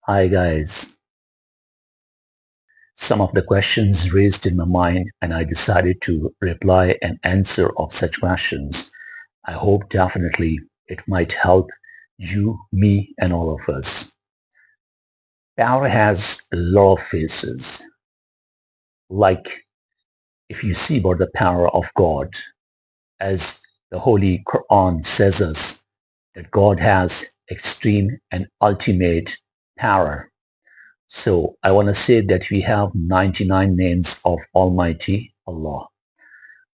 Hi guys. Some of the questions raised in my mind and I decided to reply and answer of such questions. I hope definitely it might help you, me and all of us. Power has a lot of faces. Like if you see about the power of God, as the Holy Quran says us, that God has extreme and ultimate power. So I want to say that we have 99 names of Almighty Allah.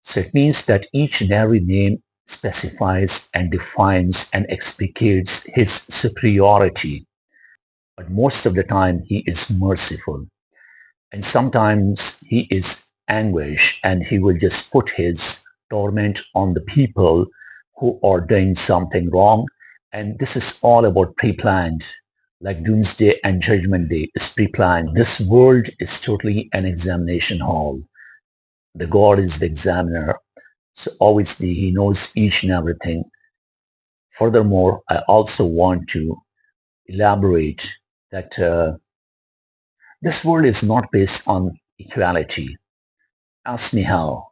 So it means that each and every name specifies and defines and explicates his superiority. But most of the time he is merciful. And sometimes he is anguish and he will just put his torment on the people who are doing something wrong. And this is all about pre-planned, like Doomsday and Judgment Day is pre-planned. This world is totally an examination hall. The God is the examiner. So obviously he knows each and everything. Furthermore, I also want to elaborate that this world is not based on equality. Ask me how.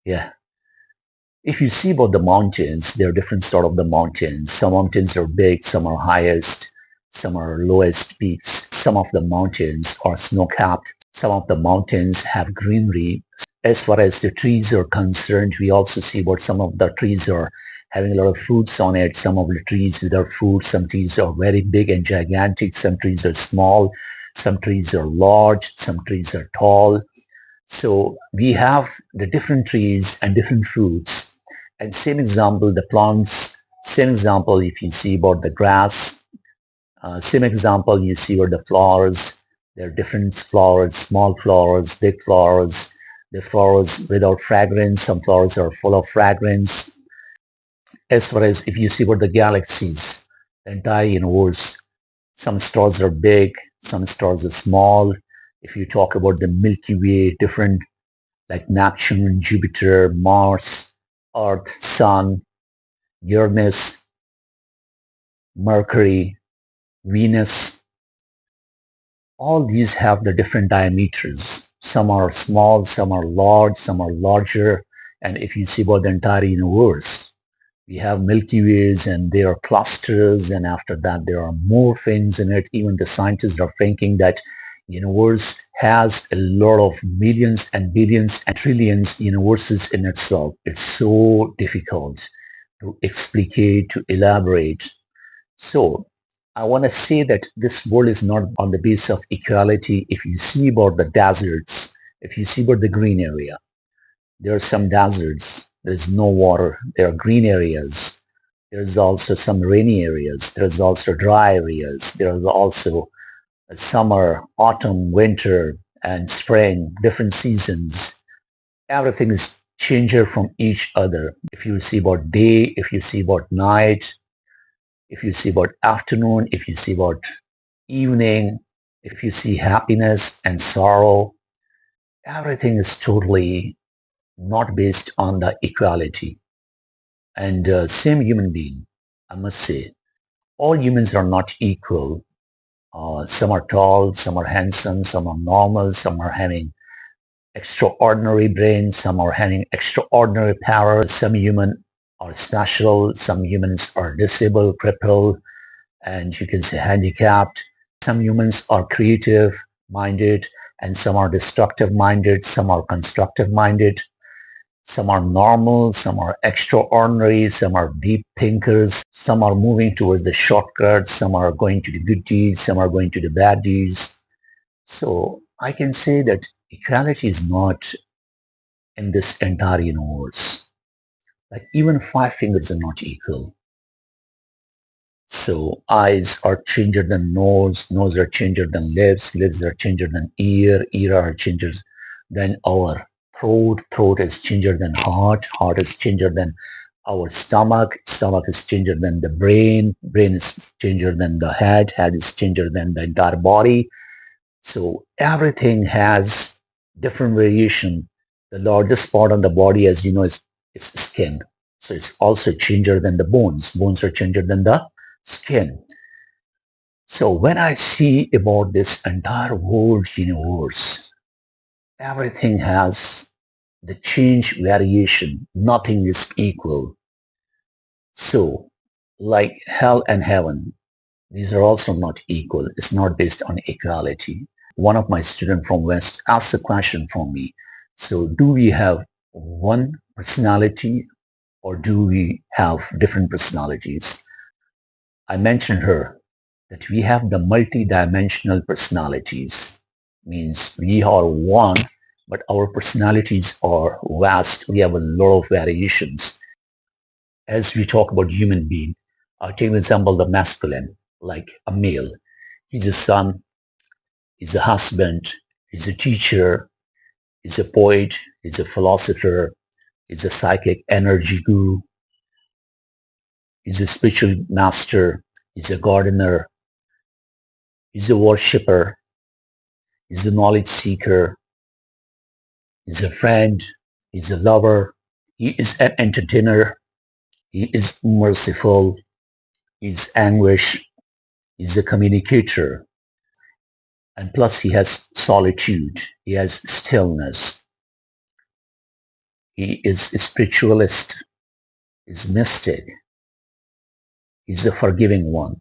Yeah. If you see about the mountains, there are different sort of the mountains. Some mountains are big, some are highest, some are lowest peaks. Some of the mountains are snow-capped. Some of the mountains have greenery. As far as the trees are concerned, we also see what some of the trees are having a lot of fruits on it. Some of the trees without fruit. Some trees are very big and gigantic. Some trees are small. Some trees are large. Some trees are tall. So we have the different trees and different fruits. And same example, the plants, same example if you see about the grass, same example you see about the flowers. There are different flowers, small flowers, big flowers, the flowers without fragrance, some flowers are full of fragrance. As far as if you see about the galaxies, the entire universe, some stars are big, some stars are small. If you talk about the Milky Way, different like Neptune, Jupiter, Mars, Earth, Sun, Uranus, Mercury, Venus, all these have the different diameters. Some are small, some are large, some are larger. And if you see about the entire universe, we have Milky Ways and there are clusters, and after that there are more things in it. Even the scientists are thinking that universe has a lot of millions and billions and trillions universes in itself. It's so difficult to explicate, to elaborate. So I want to say that this world is not on the basis of equality. If you see about the deserts, if you see about the green area, there are some deserts. There's no water. There are green areas. There's also some rainy areas. There's also dry areas. There's also summer, autumn, winter, and spring, different seasons. Everything is changer from each other. If you see about day, if you see about night, if you see about afternoon, if you see about evening, if you see happiness and sorrow, everything is totally not based on the equality. And same human being, I must say, all humans are not equal. Some are tall, some are handsome, some are normal, some are having extraordinary brains, some are having extraordinary power. Some humans are special, some humans are disabled, crippled, and you can say handicapped. Some humans are creative minded and some are destructive minded, some are constructive minded. Some are normal, some are extraordinary, some are deep thinkers, some are moving towards the shortcuts, some are going to the good deeds, some are going to the bad deeds. So I can say that equality is not in this entire universe. Like even five fingers are not equal. So eyes are changer than nose, nose are changer than lips, lips are changer than ear, ear are changer than our throat, throat is changer than heart, heart is changer than our stomach, stomach is changer than the brain, brain is changer than the head, head is changer than the entire body. So everything has different variation. The largest part on the body, as you know, is skin. So it's also changer than the bones. Bones are changer than the skin. So when I see about this entire world universe, everything has the change variation. Nothing is equal. So like hell and heaven, these are also not equal. It's not based on equality. One of my students from West asked a question from me. So do we have one personality or do we have different personalities? I mentioned her that we have the multi-dimensional personalities. Means we are one, but our personalities are vast. We have a lot of variations. As we talk about human being, I'll take an example, the masculine, like a male. He's a son, he's a husband, he's a teacher, he's a poet, he's a philosopher, he's a psychic energy guru, he's a spiritual master, he's a gardener, he's a worshipper, he's a knowledge seeker, he's a friend, he's a lover, he is an entertainer, he is merciful, he's anguish, he's a communicator, and plus he has solitude, he has stillness, he is a spiritualist, he's mystic, he's a forgiving one,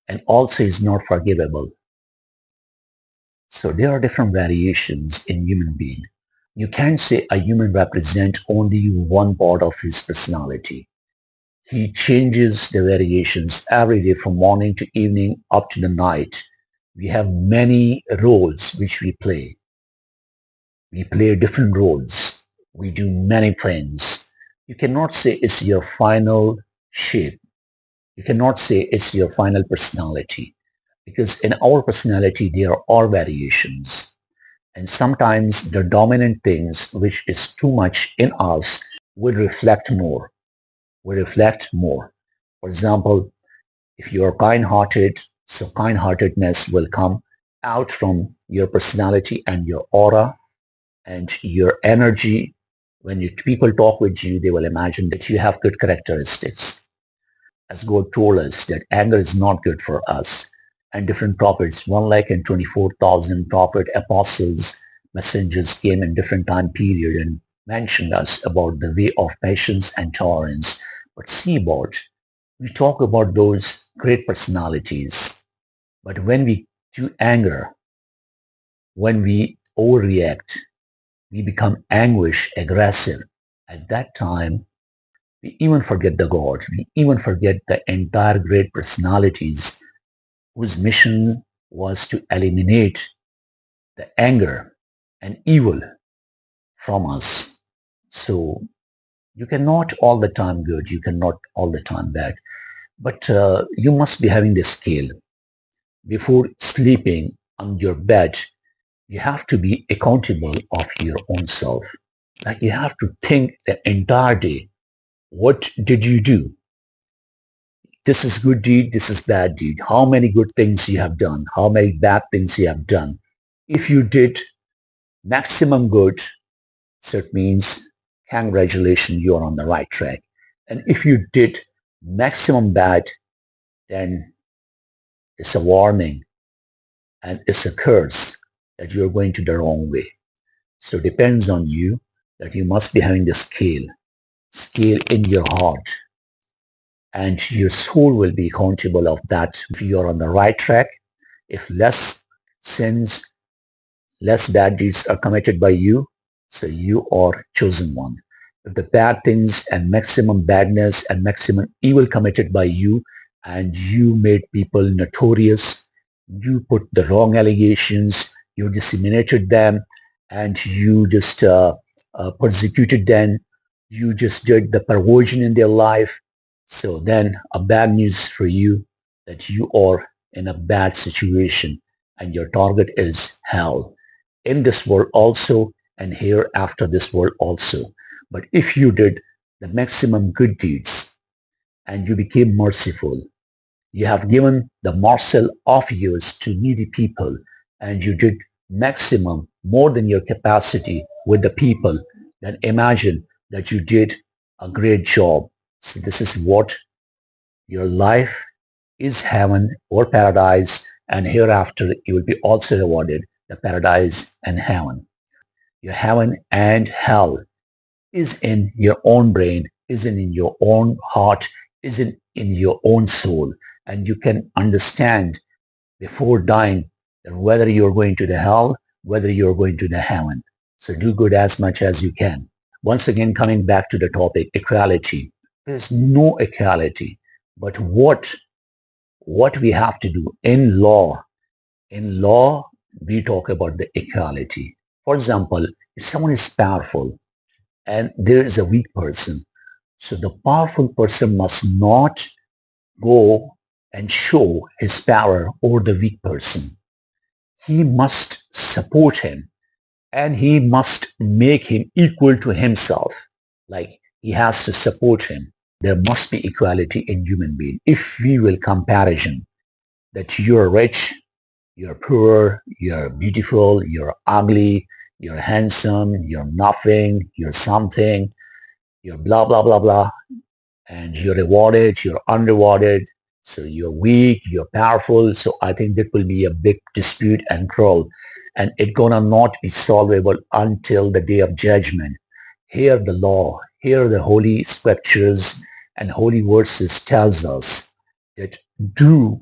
and also is not forgivable. So there are different variations in human being. You can't say a human represents only one part of his personality. He changes the variations every day from morning to evening up to the night. We have many roles which we play. We play different roles. We do many things. You cannot say it's your final shape. You cannot say it's your final personality because in our personality there are variations. And sometimes the dominant things which is too much in us will reflect more. Will reflect more. For example, if you are kind-hearted, so kind-heartedness will come out from your personality and your aura and your energy. When people talk with you, they will imagine that you have good characteristics. As God told us that anger is not good for us. And different prophets, 1,24,000 prophet apostles, messengers came in different time period and mentioned us about the way of patience and tolerance. But see about, we talk about those great personalities. But when we do anger, when we overreact, we become anguish, aggressive. At that time, we even forget the God. We even forget the entire great personalities whose mission was to eliminate the anger and evil from us. So you cannot all the time good, you cannot all the time bad, but you must be having the scale. Before sleeping on your bed, you have to be accountable of your own self. Like you have to think the entire day, what did you do? This is good deed, this is bad deed. How many good things you have done? How many bad things you have done? If you did maximum good, so it means congratulations, you are on the right track. And if you did maximum bad, then it's a warning and it's a curse that you're going to the wrong way. So it depends on you that you must be having the scale in your heart. And your soul will be accountable of that if you're on the right track, if less sins, less bad deeds are committed by you, so you are chosen one. If the bad things and maximum badness and maximum evil committed by you and you made people notorious, you put the wrong allegations, you disseminated them, and you just persecuted them, you just did the perversion in their life, so then a bad news for you that you are in a bad situation and your target is hell in this world also and here after this world also. But if you did the maximum good deeds and you became merciful, you have given the morsel of yours to needy people and you did maximum more than your capacity with the people, then imagine that you did a great job. So this is what your life is heaven or paradise, and hereafter you will be also rewarded the paradise and heaven. Your heaven and hell is in your own brain, is in your own heart, is in your own soul, and you can understand before dying that whether you're going to the hell, whether you're going to the heaven. So do good as much as you can. Once again, coming back to the topic, equality. There's no equality, but what we have to do in law, we talk about the equality. For example, if someone is powerful and there is a weak person, so the powerful person must not go and show his power over the weak person. He must support him and he must make him equal to himself. Like he has to support him. There must be equality in human being. If we will comparison that you're rich, you're poor, you're beautiful, you're ugly, you're handsome, you're nothing, you're something, you're blah, blah, blah, blah, and you're rewarded, you're unrewarded, so you're weak, you're powerful. So I think that will be a big dispute and quarrel, and it gonna not be solvable until the day of judgment. Here the law, here the holy scriptures and holy verses tells us that do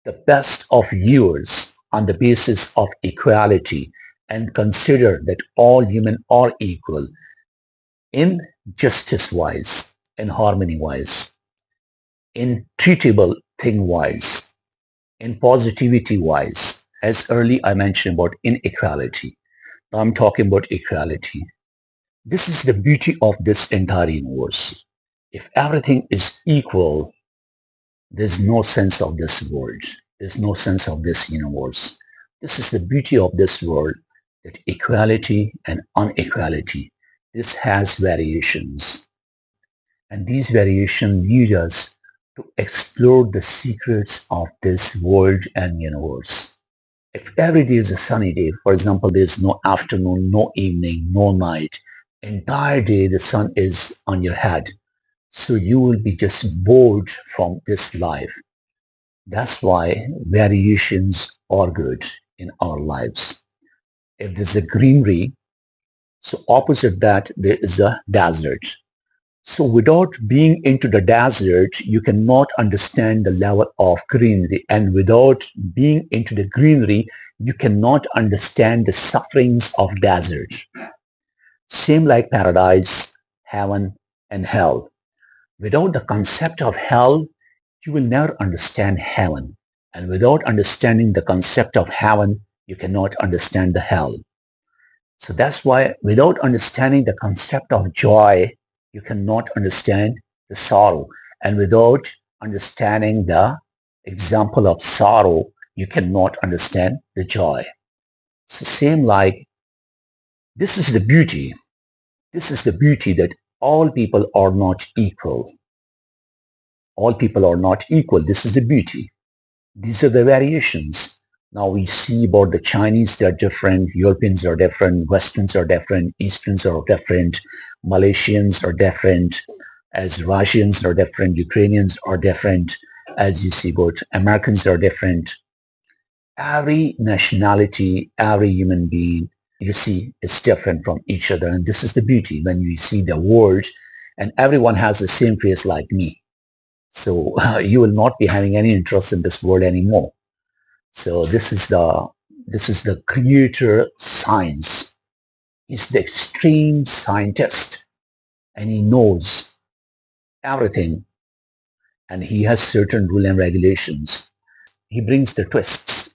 the best of yours on the basis of equality and consider that all human are equal in justice wise, in harmony wise, in treatable thing wise, in positivity wise. As early I mentioned about inequality. Now I'm talking about equality. This is the beauty of this entire universe. If everything is equal, there's no sense of this world. There's no sense of this universe. This is the beauty of this world, that equality and inequality, this has variations. And these variations lead us to explore the secrets of this world and universe. If every day is a sunny day, for example, there's no afternoon, no evening, no night, entire day the sun is on your head. So you will be just bored from this life. That's why variations are good in our lives. If there's a greenery, so opposite that there is a desert. So without being into the desert, you cannot understand the level of greenery. And without being into the greenery, you cannot understand the sufferings of desert. Same like paradise, heaven, and hell. Without the concept of hell, you will never understand heaven. And without understanding the concept of heaven, you cannot understand the hell. So that's why without understanding the concept of joy, you cannot understand the sorrow. And without understanding the example of sorrow, you cannot understand the joy. So same like, this is the beauty. This is the beauty that all people are not equal. All people are not equal. This is the beauty. These are the variations. Now we see about the Chinese, they're different, Europeans are different, Westerns are different, Easterns are different, Malaysians are different, as Russians are different, Ukrainians are different, as you see about Americans are different. Every nationality, every human being, you see, is different from each other. And this is the beauty when you see the world and everyone has the same face like me. So you will not be having any interest in this world anymore. So this is the creator science. He's the extreme scientist and he knows everything and he has certain rules and regulations. He brings the twists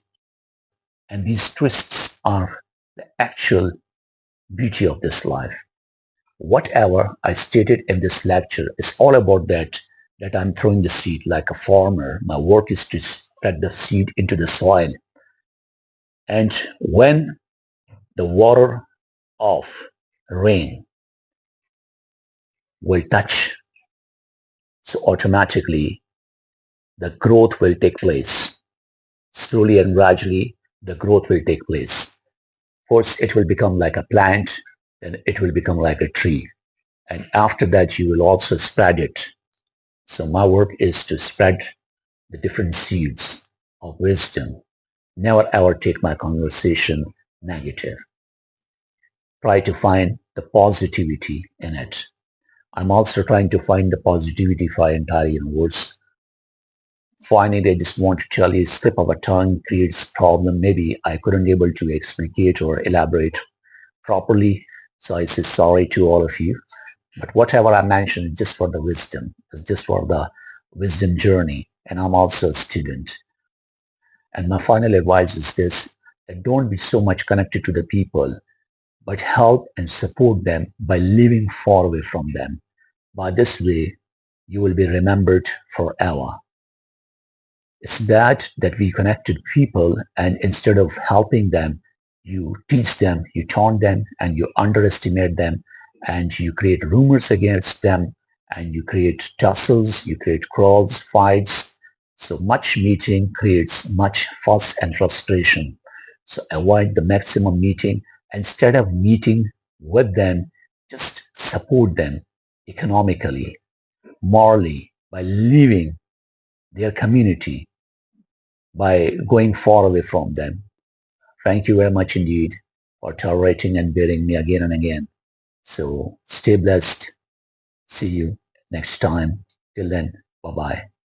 and these twists are the actual beauty of this life. Whatever I stated in this lecture is all about that I'm throwing the seed like a farmer. My work is to spread the seed into the soil. And when the water of rain will touch, so automatically the growth will take place. Slowly and gradually, the growth will take place. First, it will become like a plant, then it will become like a tree. And after that, you will also spread it. So my work is to spread the different seeds of wisdom. Never ever take my conversation negative. Try to find the positivity in it. I'm also trying to find the positivity for our entire universe. Finally, I just want to tell you, slip of a tongue creates problem. Maybe I couldn't able to explicate or elaborate properly. So I say sorry to all of you. But whatever I mentioned is just for the wisdom. It's just for the wisdom journey. And I'm also a student. And my final advice is this, that don't be so much connected to the people, but help and support them by living far away from them. By this way, you will be remembered forever. It's bad that we connected people and instead of helping them, you teach them, you taunt them, and you underestimate them, and you create rumors against them, and you create tussles, you create quarrels, fights. So much meeting creates much fuss and frustration. So avoid the maximum meeting. Instead of meeting with them, just support them economically, morally, by leaving their community, by going far away from them. Thank you very much indeed for tolerating and bearing me again and again. So stay blessed. See you next time. Till then, bye-bye.